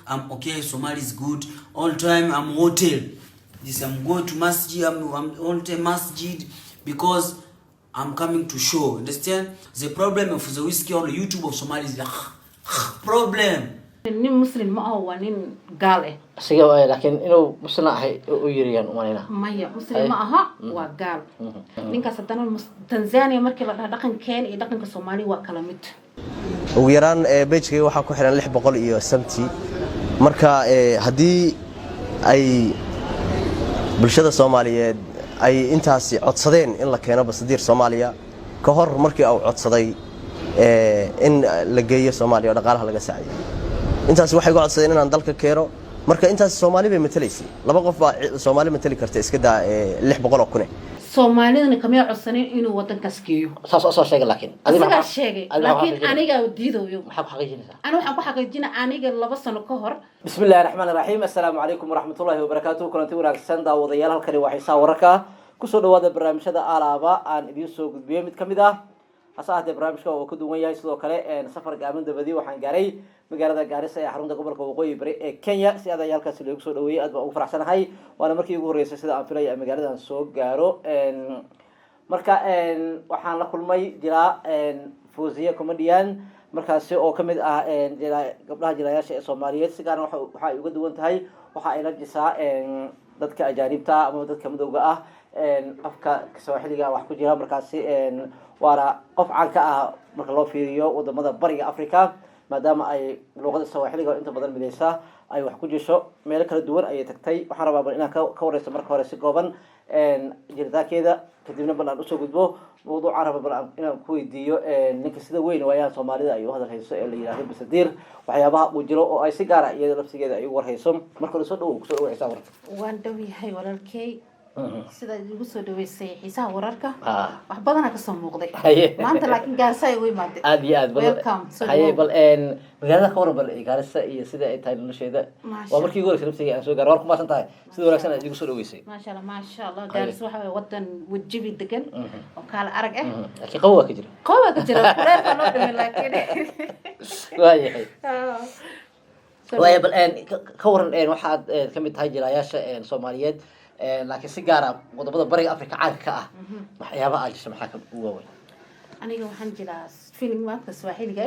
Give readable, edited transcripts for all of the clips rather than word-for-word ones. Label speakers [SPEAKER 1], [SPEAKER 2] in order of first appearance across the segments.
[SPEAKER 1] I'm okay, Somali is good. All time I'm hotel. This I'm going to masjid, I'm all time masjid because I'm coming to show. Understand? The problem of the whiskey on the YouTube of Somali is problem.
[SPEAKER 2] nin muslim ma aha waa nin gaal eh
[SPEAKER 3] asiga laakiin inuu muslim ahay u yiriyaan umanina
[SPEAKER 2] maya muslim ma aha waa gaal ninkaas haddana Tanzania markii la dhaho dhaqankeena iyo dhaqanka Soomaaliya waa kala mid
[SPEAKER 4] ugu yaraan page-ga waxa ku xiran 600 iyo sabti marka hadii ay bulshada Soomaaliyeed ay intaasi codsadeen in la keeno basadiir Soomaaliya ka hor markii uu codsaday in la geeyo Soomaaliya dhaqaalaha laga saaciyo intaas waxay ku codsadeen inaan dalka keeno marka intaas Soomaali bay matalaysay laba qof baa Soomaali matali karta iska daa 600 kun
[SPEAKER 2] Soomaalidana kama codsanin inuu wadankaas geeyo
[SPEAKER 3] soo sheegay laakiin
[SPEAKER 2] adiga sheegay laakiin aniga diidayo
[SPEAKER 3] maxaa ku xaqiijinaysaa
[SPEAKER 2] أنا waxaan ku xaqiijinaa aniga 2 sano ka hor
[SPEAKER 3] بسم الله الرحمن الرحيم السلام عليكم ورحمة الله وبركاته كلنتي wanaagsan daawadayaal halkani waxay saa wararka ku soo dhawaada barnaamijyada alaaba aan idin soo gudbiyo mid kamid ah asaahde barnaamijka oo ku duwan yahay sidoo kale safar gaaban dabadii waxaan gaaray magaalada Gaarisa ee xarunta gobolka Waqooyi Bari ee Kenya si adayaalkaas loogu soo dhaweeyay aad baan ugu faraxsanahay waana markii ugu horeysay sida aan filay magaaladan soo gaaro marka waxaan la kulmay jira Fawziya comedian markaasi oo kamid ah gabdhaha jilayaasha ee Soomaaliyeed si gaar ah waxa ay uga duwan tahay waxa ay la jisaa dadka ajaanibta ama dadka madowga ah afka Soomaaliga wax ku jira markaasi waana qof caan ka ah marka loo fiiriyo wadamada bariga Afrika maadaama ay luqada Soomaaliga inta badan midaysa ay wax ku jisho meel kala duwan ay tagtay waxaan rabaa inaan ka wareyso marka hore si kooban jiritaankeeda kadibna bal usoo gudbo mowduuca raba bal inaan ku weydiiyo ninka sida weyn waayaan Soomaalida ay u hadal hayso ee la yiraahdo basadiir waxyaabaha uu jiro oo ay si gaar ah iyada lafsigeeda ay u warhayso marka la soo dhawo ku soo dhaweeyay warka
[SPEAKER 2] waan dhawiyahay walaalkay sida ugu soo dhaweysay xiisaha wararka wax badan ka soo muuqday maanta laakiin Gaarisa ay u imaatay
[SPEAKER 3] aad iyo aad bal magaalada ka waran bal Gaarisa iyo sida ay tahay nolosheeda waa markii ugu horeysay nafsiga aan soo gaaro war ku maasan tahay sida wanaagsan aad igu soo dhaweysay
[SPEAKER 2] ma sha Allah Gaarisa waxa way wadan wajibi degan oo kala arag ah
[SPEAKER 3] laakiin qawa ka jira
[SPEAKER 2] kuleelka loo dhimay laakiin
[SPEAKER 3] waayahay waayahay bal ka waran waxaad kamid tahay jilayaasha Soomaaliyeed laakiin si gaar ah wadamada bariga Afrika caanka ah waxyaabaha ay jisho maxaa ka ugu weyn
[SPEAKER 2] aniga waxaan jiraa film waanka Swahiliga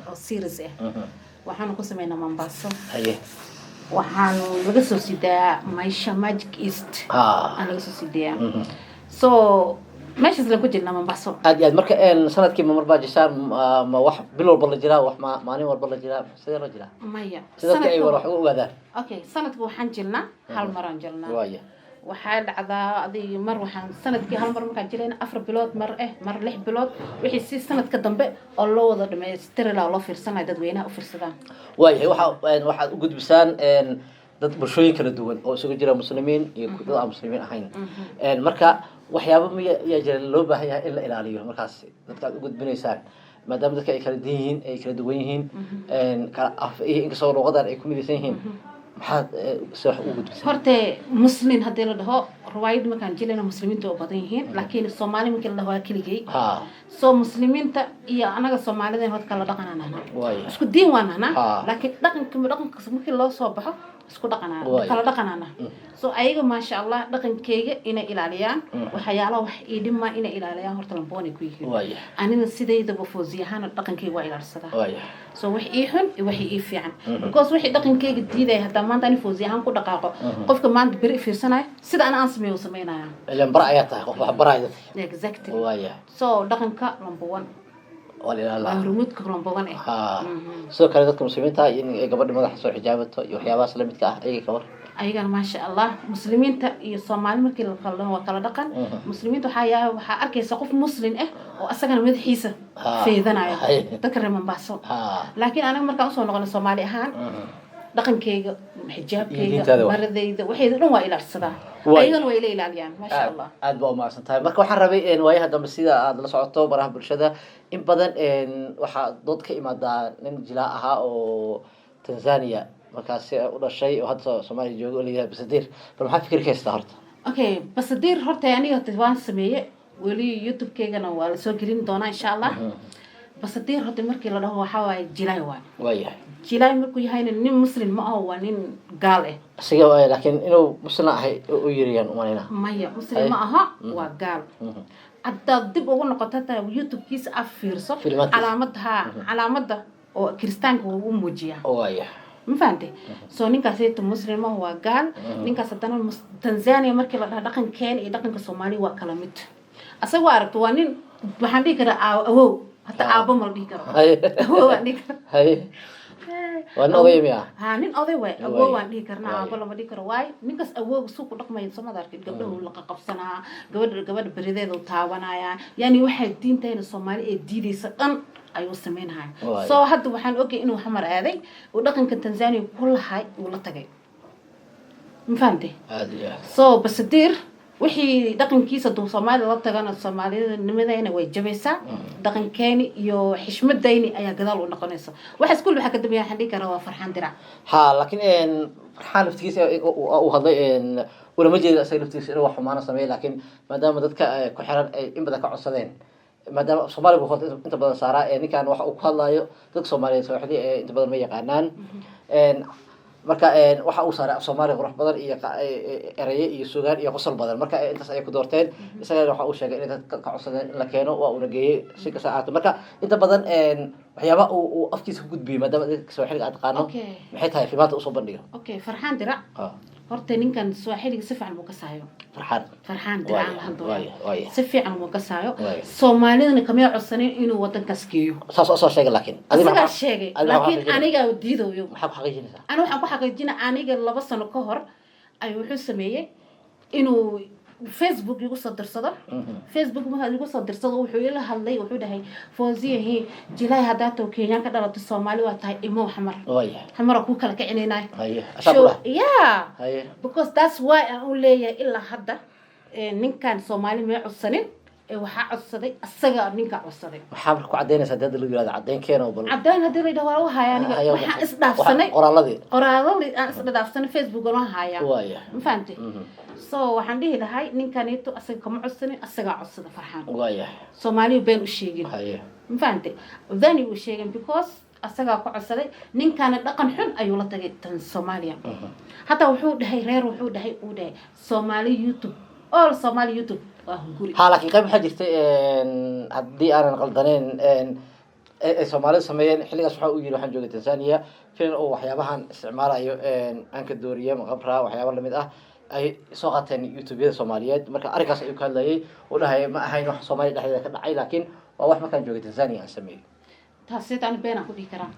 [SPEAKER 2] oo series ah waxaan ku sameeynaa Mombasa waxaan laga soo sidaa Maisha Magic East aan laga soo sidaa so meeshaas la ku jirnaa Mombasa
[SPEAKER 3] aad iyo aad marka sanadkii mar baa jishaan ma wax bil walba la jiraa wax maalin walba la jiraa sidee la jiraa
[SPEAKER 2] maya
[SPEAKER 3] sanadkii ay wax u ogaadaan
[SPEAKER 2] okay sanadkii waxaan jirnaa hal mar aan jirnaa
[SPEAKER 3] waaya
[SPEAKER 2] waxaa dhacdaa adii mar waxaan sanadkii hal mar markaan jireen 4 bilood mar 6 bilood wixii si sanadka dambe oo loo wada dhameystiro loo fiirsanayo dadweynaha u fiirsadaan
[SPEAKER 3] waayahay waxaad u gudbisaan dad bulshooyin kala duwan oo isugu jira muslimiin iyo dad aan muslimiin ahayn marka waxyaabo miya jira loo baahan yahay in la ilaaliyo markaas dadka aad u gudbinaysaan maadaama dadka ay kala diin ay kala duwan yihiin kala af in kasoo luqadan ay ku midaysan yihiin maxaad soo u gudbisay
[SPEAKER 2] horta muslim hadii la dhaho riwaayad markaan jilayna muslimiinta oo badan yihiin laakiin Soomaali markii la dhaho waa keligay soo muslimiinta iyo anaga Soomaalida hod kala dhaqanana isku diin waana laakiin dhaqanka markii loo soo baxo isku dhaqanana kala dhaqanana soo ayaga ma sha Allah dhaqankeyga inay ilaaliyaan waxyaalaha wax idima inay ilaaliyaan horta lambooni ku yihiin anina sideedaba Fawziyahan dhaqankeyga waa ilaalsada soo wax ii xun iyo wax ii fiican because wixii dhaqankeyga diiday hada maanta ani Fawziyahan ku dhaqaaqo qofka maanta bari fiirsanay sida aan sameeynaa
[SPEAKER 3] ilaan bar ayaa tahay qof wax barayda
[SPEAKER 2] exactly
[SPEAKER 3] waaya
[SPEAKER 2] soo dhaqanka number 1
[SPEAKER 3] wala
[SPEAKER 2] rumudka number 1
[SPEAKER 3] soo kale dadka muslimiinta in ay gabadha madaxa soo xijaabato iyo waxyaabaha la midka ah ayaga ka war
[SPEAKER 2] ayagana ma sha Allah muslimiinta iyo Soomaali markii la qaldan waa kala dhaqan muslimiinta waxa arkaysa qof muslim ah oo asagana madaxiisa feedanaya dadka reer Mombasa laakiin anaga markaan soo noqon Soomaali ahaan dhaqankeyga xijaabkeyga maradayda waxay dhan waa ilaalsadaa ayagana way ilaaliyaan ma sha Allah
[SPEAKER 3] aad baa u maarsan tahay marka waxaan rabay waayaha dambe sida aad la socoto baraha bulshada in badan waxa dad ka imaadaa nin jilaa ahaa oo Tanzania markaas u dhashay oo hadda Soomaaliya joogo leeyahay basadiir bal maxaa fikirkaysta horta
[SPEAKER 2] okay basadiir horta aniga waan sameeyay wali YouTube-keygana waa la soo gelin doonaa insha Allah basadir hada markii la dhaho waxa way jilay
[SPEAKER 3] waayahay
[SPEAKER 2] jilay markuu yahay nin muslim ma aha waa nin gaal ah
[SPEAKER 3] asiga waa laakiin inuu muslim ahay u yiriyaan umanina
[SPEAKER 2] maya muslim ma aha waa gaal haddaad dib ugu noqoto taa youtube-kiisa af fiirso calaamada oo kiristaanka uu muujiyaa
[SPEAKER 3] waayahay
[SPEAKER 2] ma fahantay soo ninkaas ee muslim ah waa gaal ninkaas haddana Tanzania markii la dhaho dhaqankeena iyo dhaqanka Soomaaliya waa kala mid asagoo aragto waa nin waxaan dhihi karaa awow hata aabo mal dhihi karo awow aan dhihi karo
[SPEAKER 3] waan oday miya
[SPEAKER 2] nin oday way awow aan dhihi karnaa aabo lama dhihi karo waay ninkaas awow suuq dhaqmayo Soomaalida arkay gabdhaha la qabsanaa gabadha barideeda u taabanaya yani waxay diinteena Soomaali ee diidaysa dhan ayuu sameeyay soo hadda waxaan ogay inuu xamar aaday oo dhaqanka Tanzania ku lahay uu la tagay ma fahantay soo basadir wixii dhaqankiisa duu Soomaaliya la tagana Soomaalida nimadeena way jabaysaa dhaqankeeni iyo xishmadayni ayaa gadaal u noqonaysa waxa isku waxa ka dambeeya xandii kara waa farxaan dirac
[SPEAKER 3] laakiin farxaan laftigiisa uu hadlay wala ma jeedo asay laftigiisa inuu wax xumaana sameeyay laakiin maadaama dadka ku xiran ay in badan ka codsadeen maadaama Soomaaliya uu inta badan saaraa ninkan waxa uu ku hadlayo dadka Soomaaliyeed sooxdii inta badan ma yaqaanaan marka waxa uu saaray Soomaaliya qurux badan iyo eraye iyo suugaan iyo qosol badan marka intaas ay ku doorteen isaga waxa uu sheegay in dadka ka codsadeen in la keeno waa uu nageeyay si ka saacato marka inta badan waxyaaba uu afkiisa ku gudbiyay maadaama dadka sooxiliga aad qaano maxay tahay fiimaanta u soo bandhigo
[SPEAKER 2] farxaan dirac horta ninkan sooxiliga si fiican uu ka saayo farxaan dirac la hadlo si fiican uu ka saayo Soomaalidana kama codsaneen inuu wadankaas geeyo
[SPEAKER 3] saas oo sheegay laakiin
[SPEAKER 2] laakiin aniga u diidayo
[SPEAKER 3] maxaa xaqiijinaysaa
[SPEAKER 2] أنا وحنا حقيقينا أنا قال لبس سنة كهر أيوة حس سمية إنه فيسبوك يقول صدر صدر فيسبوك ما هذا يقول صدر صدر وحوله هاللي وحوده هي فوزية هي جلاي هداته وكينيا كده لو الصومالي وتاي إمو حمر حمر أكوك لك عينينا شو because that's why أقول لي إلا هذا نين كان صومالي ما عصنين waxa codsaday asaga ninka codsaday
[SPEAKER 3] waxa markuu cadeynaysa dad la yiraahdo cadeen keeno bal
[SPEAKER 2] cadeen hadii la dhaho waa hayaan waxa isdhaafsanay qoraaladii aan isdhaafsanay Facebook oo hayaan ma fahamtay so waxaan dhihi lahay ninkaneeto asaga kama codsanin asaga codsada farxaan Soomaaliya been u sheegin ma fahamtay wadani u sheegin because asaga ku codsaday ninkana dhaqan xun ayuu la tagay tan Soomaaliya hata wuxuu dhahay reer wuxuu dhahay Soomaali YouTube all Somali YouTube
[SPEAKER 3] laakiin qayb waxa jirtay haddii aanan qaldaneen Soomaalida sameeyeen xilligaas waxa uu yiri waxaan joogay Tanzania filan oo waxyaabahan isticmaalayo anka dooriye maqabra waxyaabo lamid ah ay soo qateen YouTube-yada Soomaaliyeed marka arrinkaas ayuu ka hadlayay oo dhahay ma ahayn wax Soomaali dhexdeeda ka dhacay laakiin waa wax markaan joogay Tanzania aan sameeyay
[SPEAKER 2] taasoo aan been ku dhigi karaa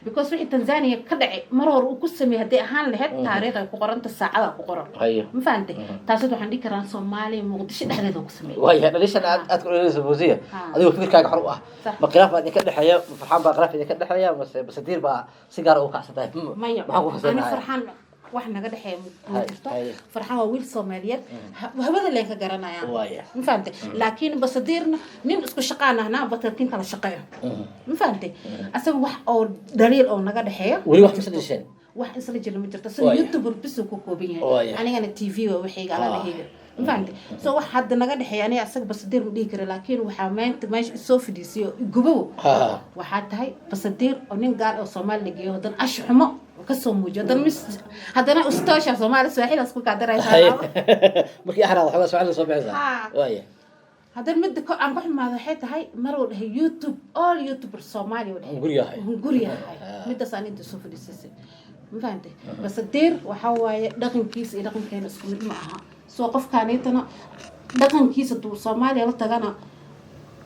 [SPEAKER 2] because wixii Tanzania ka dhacay mar hore uu ku sameeyay hadii ahaan lahayd taariikh ay ku qoranta saacada ku qoran ma fahamtay taasoo waxaan dhigi karaa Soomaaliya Muqdisho dhexdeeda ku sameeyay
[SPEAKER 3] waaya dhalishan aad ku leeyahay Boziya adigu fikirkaaga xor u ah ma khilaaf baad ka dhaxaya farxaan baa khilaaf ka dhaxaya bas diir baa si gaar ah u kacsatay
[SPEAKER 2] maxaa ku fasahay farxaan wax naga dhaxay jirto farxaan waa wiil Soomaaliyeed habada leen ka garanayaan ma fahamtay laakiin basadirna nin isku shaqaanahna batarkin kala shaqeeyo ma fahamtay asaga wax oo daliil oo naga dhaxeeyo
[SPEAKER 3] wali wax masdishan
[SPEAKER 2] wax isla jilma ma jirto soo YouTube bisu ku kooban yahay anigana TV waxiga ala lahayd ma fahamtay soo wax hadda naga dhaxeeyo aniga asaga basadir ma dhigi karo laakiin waxa maanta meesha soo fidisiyo gubow waxa tahay basadir oo nin gaar oo Soomaali geeyo dan ashxumo kasoo muujiyo dan mis hadana ustaasha Soomaali Soomaali isku ka daraysaa
[SPEAKER 3] markii axraad waxa Soomaali soo bixisa waaya
[SPEAKER 2] hadan mid ka aan ku xumaado waxay tahay mar oo dhahay YouTube all YouTuber Soomaali oo
[SPEAKER 3] dhahay
[SPEAKER 2] guriyahay midda saanida soo fadhiisay ma fahantay basadir waxa waaye dhaqankiisa iyo dhaqankeena isku mid ma aha soo qofkaanaytana dhaqankiisa duu Soomaaliya la tagana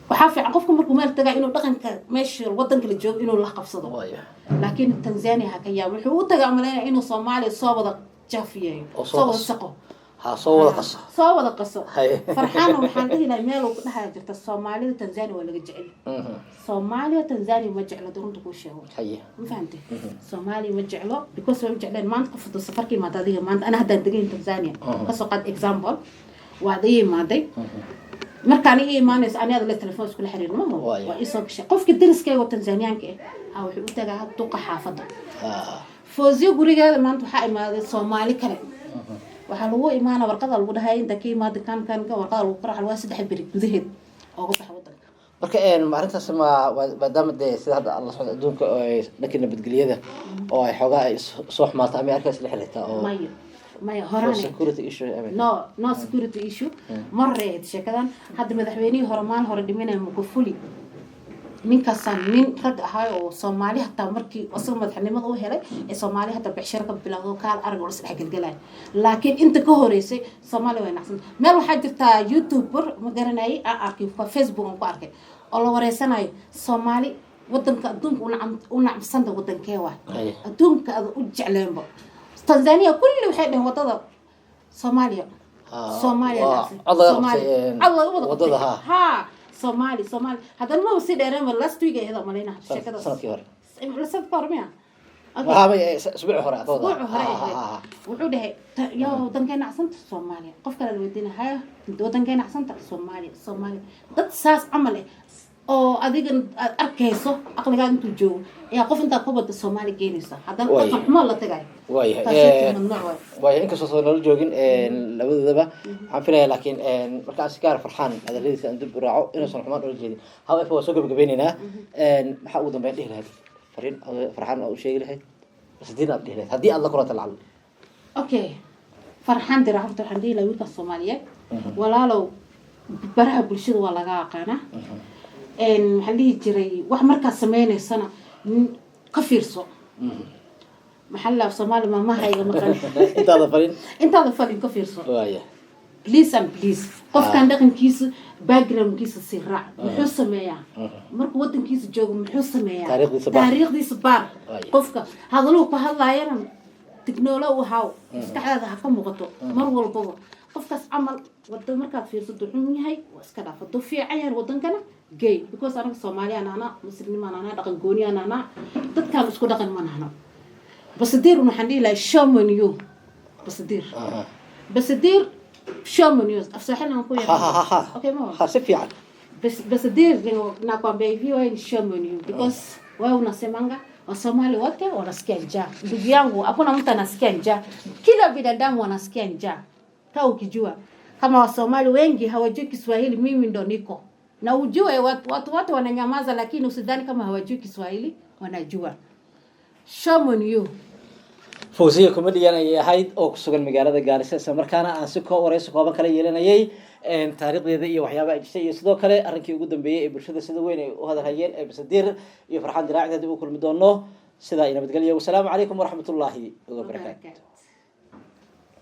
[SPEAKER 2] waxa fiican qofku markuu meel tagaa inuu dhaqanka meesha wadanka la joogo inuu la qabsado laakiin Tanzania haka yaa wuxuu u tagaa maleena inuu Soomaaliya soo wada jaafiyeeyo soo wada shaqo soo wada qaso farxaan waxaan dhihi lahaa meel uu ku dhahay jirta Soomaalida Tanzania waa laga jecel Soomaaliya Tanzania ma jeclo doonta ku sheego ma fahantay Soomaaliya ma jeclo because way jecleen maanta qofta safarkii maanta adiga maanta ana hadda degay Tanzania ka soo qad example waa day maaday markaan ay iimaanayso aniga la telefoon isku xiriir ma waa isoo gashay qofka dariskayga Tanzanianka ah wuxuu u tagaa duqa xaafada fooziyo gurigeeda maanta waxa imaaday Soomaali kale waxa lagu iimaana warqada lagu dhahay inta ka imaado kan warqada lagu qarax waa 3 bari gudaheed oo ka baxay wadanka
[SPEAKER 3] marka maarintaas maadaama dee sida hadda alla socda adduunka dhanka nabadgelyada oo ay xoogaa ay soo xumaato ama arkaas la xiriirta oo
[SPEAKER 2] maya horaan
[SPEAKER 3] security issue
[SPEAKER 2] no security issue marre sheekadan hadda madaxweynihii hore maal hore dhimanay Magufuli ninkaasaan nin rag ahaa oo Soomaali hataa markii asal madaxnimada u helay ee Soomaali hadda bixshar ka bilowdo kaal arag oo isdhex galgalay laakiin inta ka horeysay Soomaali way nacsan meel waxa jirta YouTuber ma garanay arkay Facebook ku arkay oo la wareysanayo Soomaali wadanka adduunka u nacabsanta wadankee waa adduunka u jecleeyba Tanzania kulli waxay dhayn wadada Soomaaliya wadada ha Somali هذا ما هو سيد أنا من last week هذا مالينا شكله لسه كارميا
[SPEAKER 3] أسبوع هراء
[SPEAKER 2] وعوده يا ودن كان أحسن الصومالي قف كلا الودين هاي ودن كان أحسن الصومالي ضد ساس عمله أو أديك أركيسه أقل قاعد تجو يا قف أنت قبض الصومالي جينيسا هذا ما الله تجاي
[SPEAKER 3] واي إنك صوص الجوجين لابد ذبه عم فينا لكن مركز سكار فرحان هذا اللي سندب راعو إنه صار حمار رجلي هذا هو سوق بجبيننا محاول ضم بين هذا فرين فرحان أو شيء له بس دينا بديه هدي الله كرة العالم
[SPEAKER 2] أوكي فرحان درا عرفت الحمدي لو يك الصومالية ولا لو برها بالشيء ولا قاقنا إن محلي جري واحد مركز سمين السنة كفيرسو محل الصومالي ما هي مكان انت هذا فرين كفيرسو بليز قف كان دقن كيس باجرام كيس سرع محو سميا مرك ودن كيس جوج محو سميا تاريخ دي صبار قفك هذا لو بهلا يرن تكنولوجيا وهاو استحاذ هكا مقطو مر والبو قفكاس عمل ودن مركات في صدو حمي واسكدا فدو في عيار ودن كنا جاي because أنا Soomaali أنا مسلم أنا دقن جوني أنا دت كان اسكو دقن من هنا بس دير ونحني لا شامونيو بس دير شامونيوز أفسحنا نقول
[SPEAKER 3] أوكي ما حاسب يعني
[SPEAKER 2] بس دير ناقم بيفي وين شامونيو because wao unasemanga Wasomali wote wanasikia njaa. Ndugu yangu hakuna mtu anasikia njaa. Kila binadamu anasikia njaa. Kaa ukijua kama Wasomali wengi hawajui Kiswahili mimi ndo niko. Na ujue watu wote wananyamaza lakini usidhani kama hawajui Kiswahili wanajua. Shame on you.
[SPEAKER 3] فوزية كوميديان أي هاي أو سجن مجال جالسة سمركانا أنسكوا ورئيس قابا كلا يلنا يي تاريخ ذي وحيابا إجتماعي يسدو كلا أرنكي وجودن بيه برشة سدوين وهذا هيين بسدير يفرحان دراعي ذي بكل مدونه سداينا بتقولي والسلام عليكم ورحمة الله وبركاته.